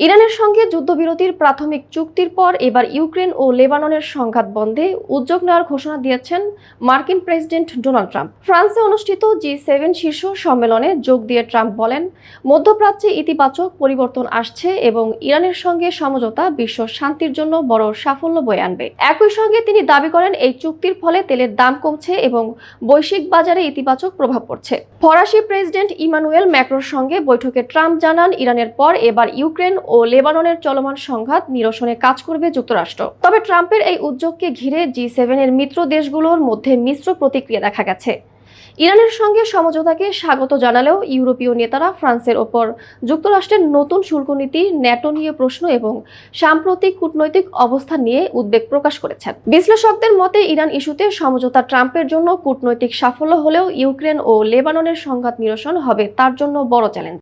ইরানের সঙ্গে যুদ্ধবিরতির প্রাথমিক চুক্তির পর এবার ইউক্রেন ও লেবাননের সংঘাত বন্ধে উদ্যোগ নেওয়ার ঘোষণা দিয়েছেন মার্কিন প্রেসিডেন্ট ডোনাল্ড ট্রাম্প। ফ্রান্সে অনুষ্ঠিত G7 শীর্ষ সম্মেলনে যোগ দিয়ে ট্রাম্প বলেন, মধ্যপ্রাচ্যে ইতিবাচক পরিবর্তন আসছে এবং ইরানের সঙ্গে সমঝোতা বিশ্ব শান্তির জন্য বড় সাফল্য বয়ে আনবে। একই সঙ্গে তিনি দাবি করেন, এই চুক্তির ফলে তেলের দাম কমছে এবং বৈশ্বিক বাজারে ইতিবাচক প্রভাব পড়ছে। ফরাসি প্রেসিডেন্ট ইমানুয়েল ম্যাক্রোর সঙ্গে বৈঠকে ট্রাম্প জানান, ইরানের পর এবার ইউক্রেন ও লেবাননের চলমান সংঘাত নিরসনে কাজ করবে যুক্তরাষ্ট্র। তবে ট্রাম্পের এই উদ্যোগকে ঘিরে G7 এর মিত্র দেশগুলোর মধ্যে মিশ্র প্রতিক্রিয়া দেখা গেছে। ইরানের সঙ্গে সমঝোতাকে স্বাগত জানালেও ইউরোপীয় নেতারা ফ্রান্সের ওপর যুক্তরাষ্ট্রের নতুন শুল্ক নীতি, ন্যাটো নিয়ে প্রশ্ন এবং সাম্প্রতিক কূটনৈতিক অবস্থান নিয়ে উদ্বেগ প্রকাশ করেছেন। বিশ্লেষকদের মতে, ইরান ইস্যুতে সমঝোতা ট্রাম্পের জন্য কূটনৈতিক সাফল্য হলেও ইউক্রেন ও লেবাননের সংঘাত নিরসন হবে তার জন্য বড় চ্যালেঞ্জ।